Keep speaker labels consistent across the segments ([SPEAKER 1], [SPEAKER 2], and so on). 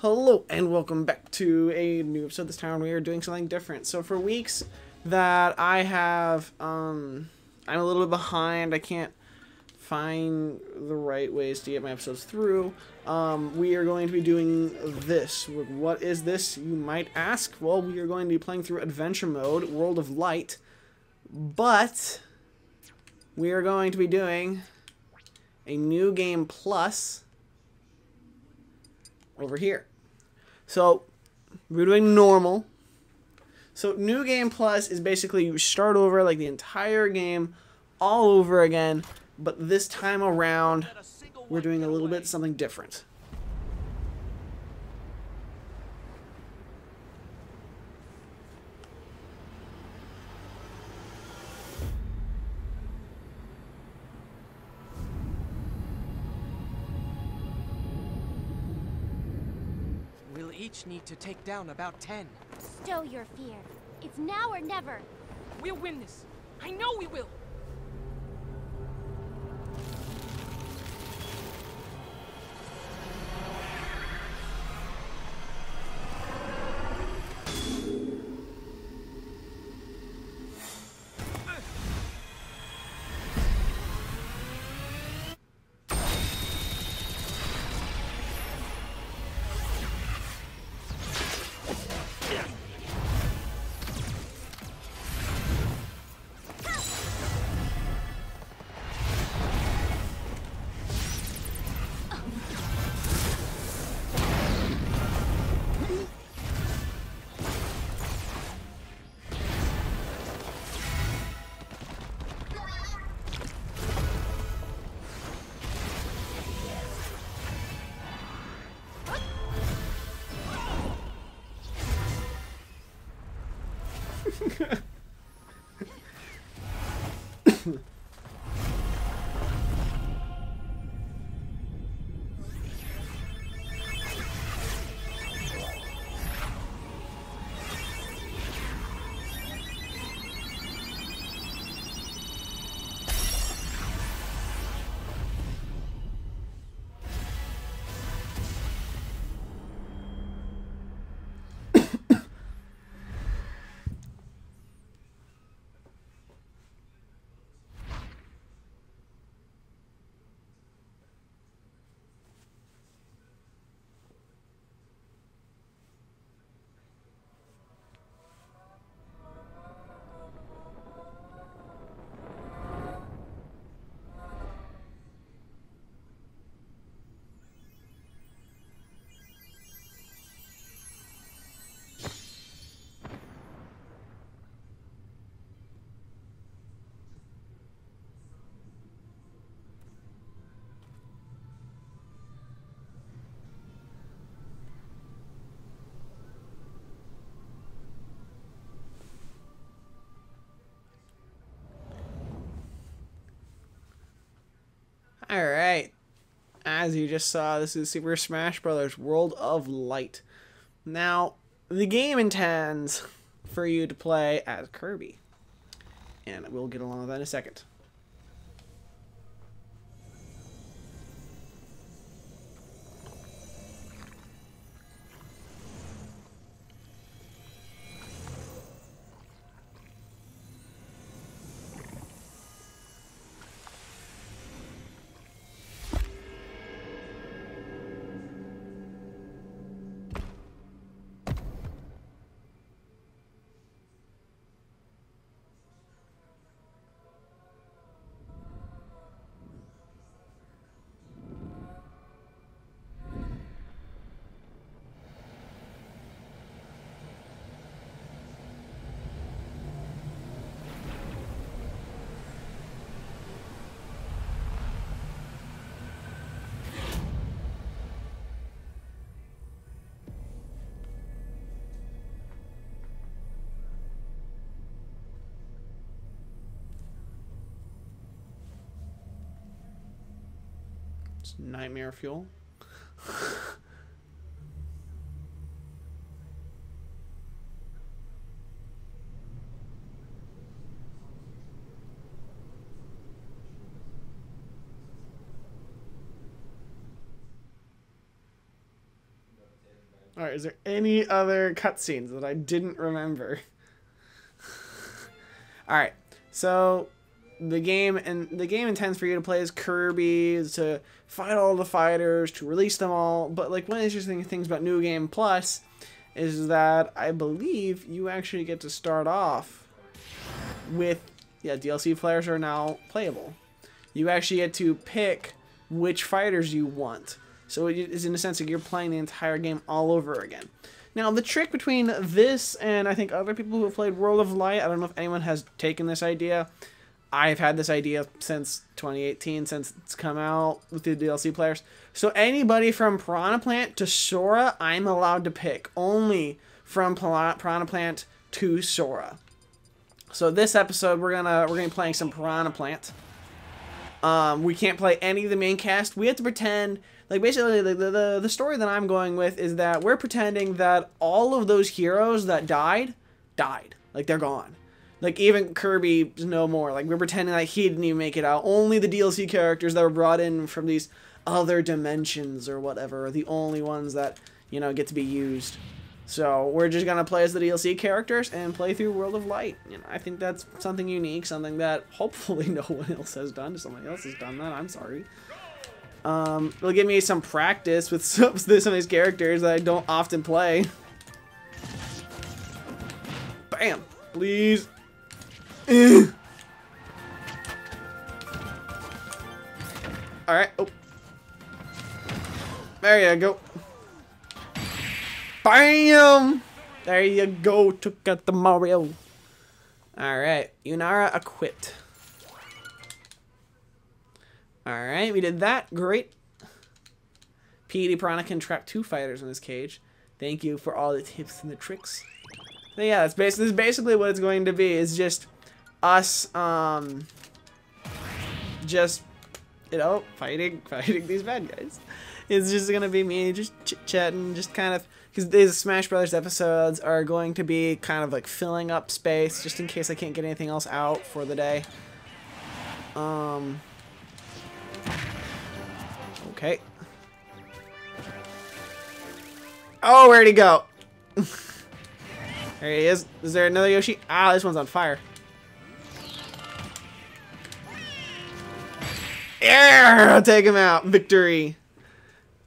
[SPEAKER 1] Hello and welcome back to a new episode. This time we are doing something different. So for weeks that I have, I'm a little bit behind. I can't find the right ways to get my episodes through. We are going to be doing this. What is this, you might ask? Well, we are going to be playing through Adventure Mode, World of Light, but we are going to be doing a new game plus over here. So we're doing normal. So new game plus is basically you start over like the entire game all over again, but this time around we're doing a little bit something different.
[SPEAKER 2] We'll each need to take down about 10.
[SPEAKER 3] Stow your fear. It's now or never.
[SPEAKER 4] We'll win this. I know we will.
[SPEAKER 1] Alright, as you just saw, this is Super Smash Bros. World of Light. Now, the game intends for you to play as Kirby, and we'll get along with that in a second. It's nightmare fuel. Alright, is there any other cutscenes that I didn't remember? Alright, so the game intends for you to play as Kirby, to fight all the fighters, to release them all, but like one of the interesting things about New Game Plus is that I believe you actually get to start off with, yeah, DLC players are now playable. You actually get to pick which fighters you want. So it is in a sense like you're playing the entire game all over again. Now the trick between this and I think other people who have played World of Light, I don't know if anyone has taken this idea. I've had this idea since 2018, since it's come out with the DLC players. So anybody from Piranha Plant to Sora, I'm allowed to pick. Only from Piranha Plant to Sora. So this episode we're gonna be playing some Piranha Plant. We can't play any of the main cast. We have to pretend, like basically the story that I'm going with is that we're pretending that all of those heroes that died. Like they're gone. Like even Kirby's no more. Like we're pretending like he didn't even make it out. Only the DLC characters that were brought in from these other dimensions or whatever are the only ones that, you know, get to be used. So we're just gonna play as the DLC characters and play through World of Light. You know, I think that's something unique, something that hopefully no one else has done. If somebody else has done that, I'm sorry. It'll give me some practice with some of these characters that I don't often play. Bam! Please. Alright. Oh. There you go. Bam! There you go. Took out the Mario. Alright. Unara equipped. Alright. We did that. Great. Petey Piranha can trap 2 fighters in his cage. Thank you for all the tips and the tricks. So yeah, this is basically what it's going to be. Is just us, just, you know, fighting these bad guys. It's just gonna be me just chit-chatting, just kind of, because these Smash Brothers episodes are going to be kind of like filling up space, just in case I can't get anything else out for the day. Okay. Oh, where'd he go? There he is. Is there another Yoshi? Ah, this one's on fire. Yeah, I'll take him out. Victory.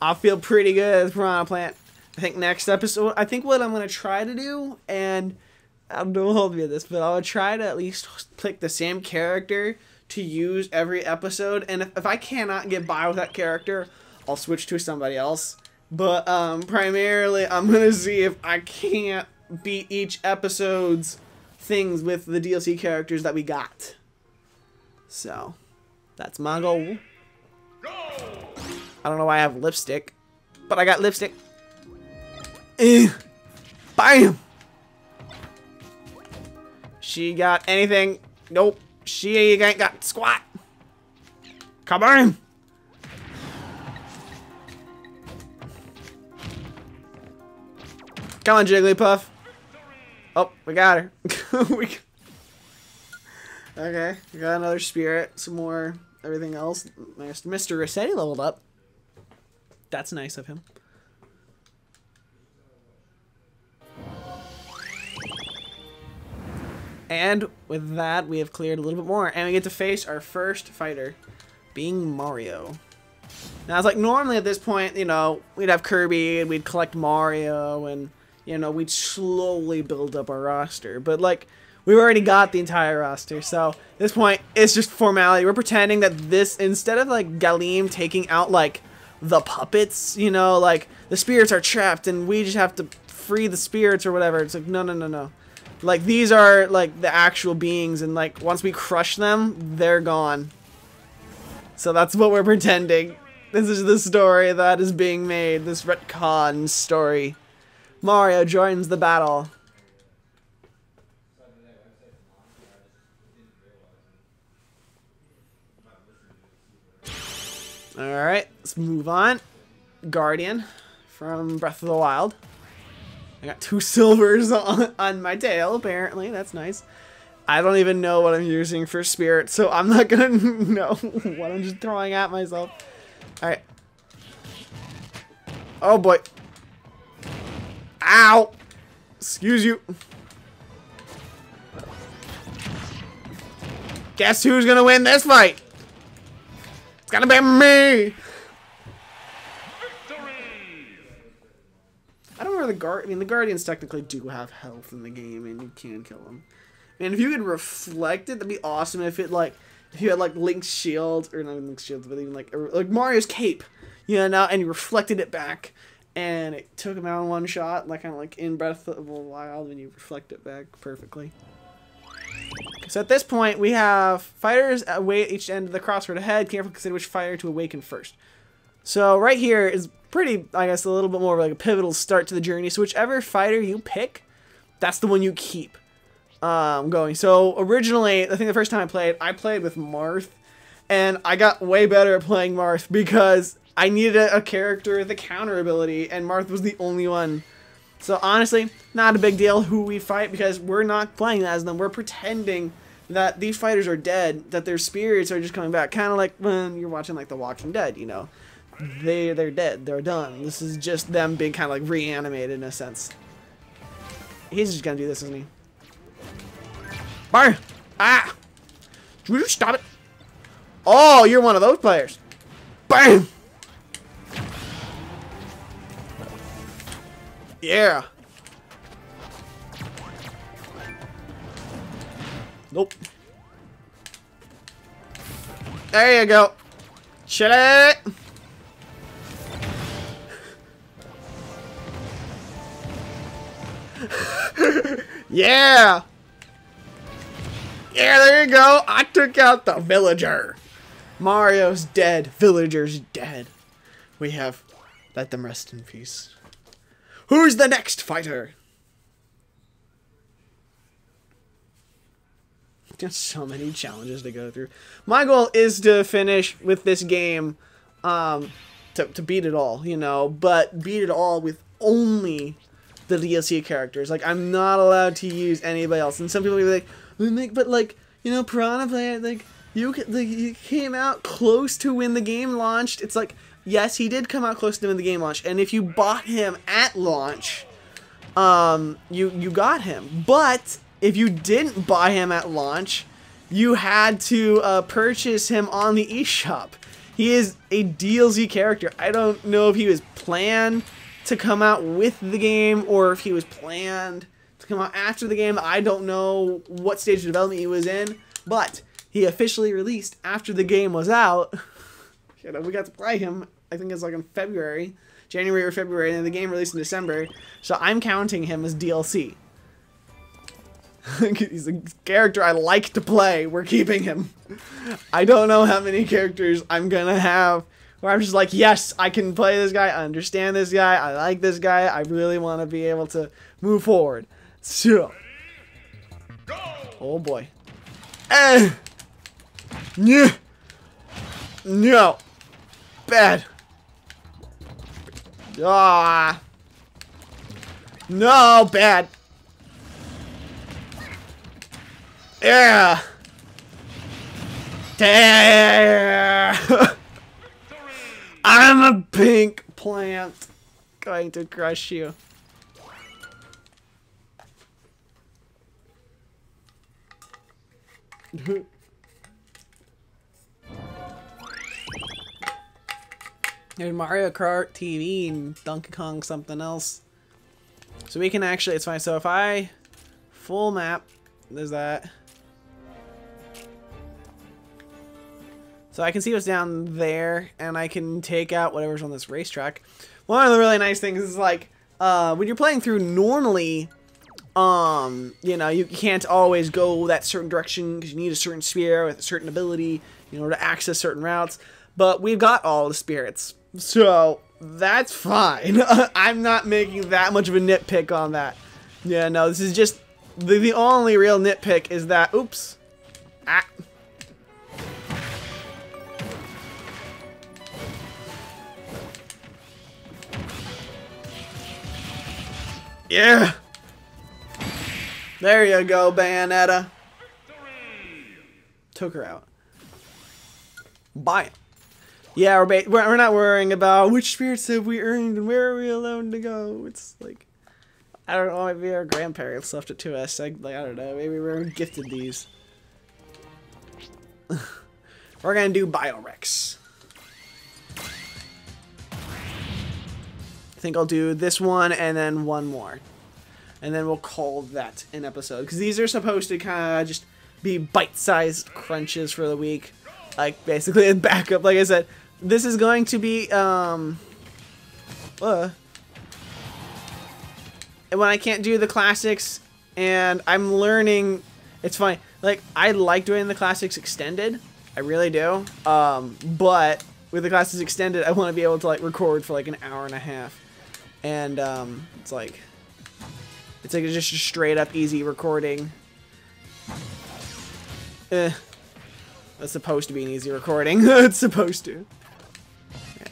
[SPEAKER 1] I'll feel pretty good as Piranha Plant. I think next episode, I think what I'm going to try to do, and don't hold me to this, but I'll try to at least pick the same character to use every episode. And if I cannot get by with that character, I'll switch to somebody else. But primarily, I'm going to see if I can't beat each episode's things with the DLC characters that we got. So, that's my goal. I don't know why I have lipstick, but I got lipstick. Bam! She got anything? Nope. She ain't got squat. Come on! Come on, Jigglypuff. Oh, we got her. Okay, we got another spirit, some more, everything else. Mr. Rossetti leveled up. That's nice of him. And with that, we have cleared a little bit more, and we get to face our first fighter, being Mario. Now, it's like normally at this point, you know, we'd have Kirby and we'd collect Mario, and you know, we'd slowly build up our roster. But like, we've already got the entire roster, so at this point, it's just formality. We're pretending that this, instead of like Galim taking out like the puppets, you know, like the spirits are trapped and we just have to free the spirits or whatever. It's like, no. Like, these are like the actual beings, and like once we crush them, they're gone. So that's what we're pretending. This is the story that is being made, this retcon story. Mario joins the battle. Alright, let's move on. Guardian from Breath of the Wild. I got 2 silvers on my tail, apparently. That's nice. I don't even know what I'm using for spirit, so I'm not gonna know what I'm just throwing at myself. Alright. Oh boy. Ow! Excuse you. Guess who's gonna win this fight? It's gonna be me! I don't know the guard. I mean, the guardians technically do have health in the game, and you can kill them. And if you could reflect it, that'd be awesome. If it like, if you had like Link's shield, or not even Link's shield, but even like Mario's cape, you know, and you reflected it back, and it took him out in one shot, like kind of like in Breath of the Wild, when you reflect it back perfectly. So at this point, we have fighters away at each end of the crossroad ahead. Carefully consider which fighter to awaken first. So right here is pretty, I guess, a little bit more of like a pivotal start to the journey. So whichever fighter you pick, that's the one you keep going. So originally, I think the first time I played with Marth, and I got way better at playing Marth because I needed a character with a counter ability, and Marth was the only one. So honestly, not a big deal who we fight because we're not playing as them. We're pretending that these fighters are dead, that their spirits are just coming back. Kind of like when you're watching like The Walking Dead, you know. They're dead. They're done. This is just them being kind of like reanimated in a sense. He's just gonna do this, isn't he? Bar! Ah! Would you stop it? Oh, you're one of those players. Bam! Yeah. Nope. There you go. Shut it. Yeah. Yeah, there you go. I took out the villager. Mario's dead. Villager's dead. We have let them rest in peace. Who's the next fighter? There's so many challenges to go through. My goal is to finish with this game, to beat it all, you know, but beat it all with only the DLC characters. Like, I'm not allowed to use anybody else. And some people will be like, but like, you know, Piranha Plant, like, you came out close to when the game launched. It's like, yes, he did come out close to when the game launched. And if you bought him at launch, you got him. But if you didn't buy him at launch, you had to purchase him on the eShop. He is a DLC character. I don't know if he was planned to come out with the game or if he was planned to come out after the game. I don't know what stage of development he was in, but he officially released after the game was out. You know, we got to play him, I think it's like in February, January or February, and the game released in December. So I'm counting him as DLC. He's a character I like to play. We're keeping him. I don't know how many characters I'm gonna have where I'm just like, yes, I can play this guy, I understand this guy, I like this guy, I really want to be able to move forward. So, oh boy. Yeah. No. Bad. Ah. No, bad. Yeah. Damn. I'm a pink plant going to crush you. There's Mario Kart TV and Donkey Kong something else. So we can actually, it's fine. So if I full map, there's that. So I can see what's down there, and I can take out whatever's on this racetrack. One of the really nice things is like, when you're playing through normally, you know, you can't always go that certain direction because you need a certain sphere with a certain ability in order to access certain routes. But we've got all the spirits, so that's fine. I'm not making that much of a nitpick on that. Yeah, no, this is just the only real nitpick is that, oops, ah. Yeah. There you go, Bayonetta. Took her out. Buy it. Yeah, we're not worrying about which spirits have we earned and where are we allowed to go. It's like, I don't know, maybe our grandparents left it to us. Like, I don't know, maybe we were gifted these. We're gonna do Biorex. I think I'll do this one and then one more. And then we'll call that an episode. Because these are supposed to kind of just be bite-sized crunches for the week. Like, basically a backup. Like I said, this is going to be, and when I can't do the classics, and I'm learning, it's funny. Like, I like doing the classics extended. I really do. But with the classics extended, I want to be able to, like, record for, like, an hour and a half. And, it's like just a straight up easy recording. That's supposed to be an easy recording. It's supposed to. Yeah.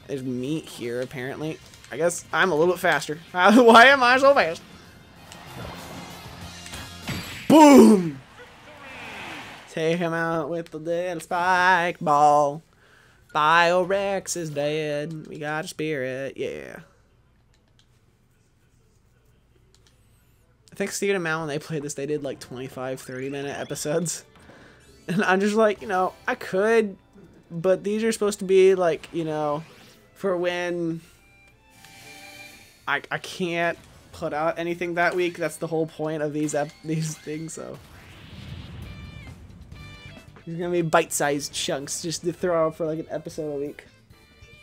[SPEAKER 1] There's meat here, apparently. I guess I'm a little bit faster. Why am I so fast? Boom! Take him out with the dead spike ball. Biorex is dead. We got a spirit, yeah. I think Steven and Mal, when they played this, they did like 25, 30-minute episodes. And I'm just like, you know, I could, but these are supposed to be like, you know, for when I can't put out anything that week. That's the whole point of these things, so. These are gonna be bite-sized chunks just to throw out for like an episode a week.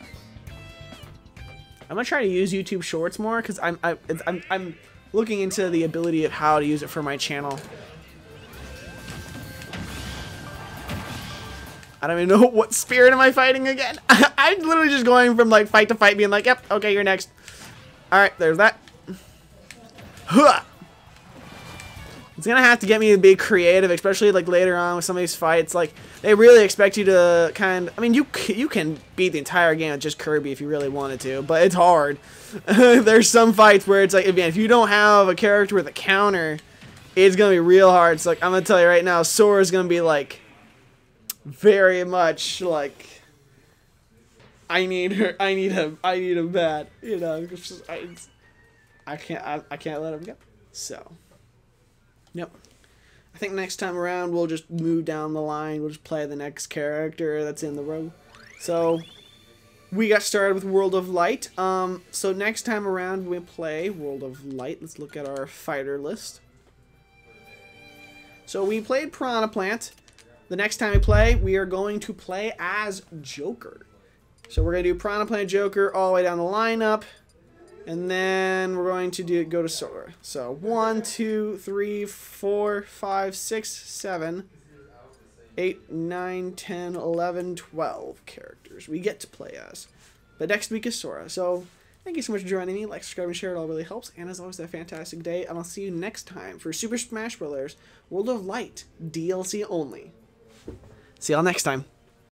[SPEAKER 1] I'm gonna try to use YouTube Shorts more because I'm looking into the ability of how to use it for my channel. I don't even know what spirit am I fighting again. I'm literally just going from like fight to fight, being like, "Yep, okay, you're next." All right, there's that. Huh. It's gonna have to get me to be creative, especially like later on with some of these fights. Like they really expect you to I mean, you can beat the entire game with just Kirby if you really wanted to, but it's hard. There's some fights where it's like, if you don't have a character with a counter, it's gonna be real hard. It's like, I'm gonna tell you right now, Sora's gonna be like very much like, I need him bad. You know, I can't let him go. So. Yep. I think next time around we'll just move down the line. We'll just play the next character that's in the row. So we got started with World of Light. So next time around we play World of Light. Let's look at our fighter list. So we played Piranha Plant. The next time we play, we are going to play as Joker. So we're going to do Piranha Plant, Joker all the way down the lineup. And then we're going to go to Sora. So 1, 2, 3, 4, 5, 6, 7, 8, 9, 10, 11, 12 characters we get to play as. But next week is Sora. So thank you so much for joining me. Like, subscribe, and share. It all really helps. And as always, have a fantastic day. And I'll see you next time for Super Smash Bros. World of Light DLC only. See y'all next time.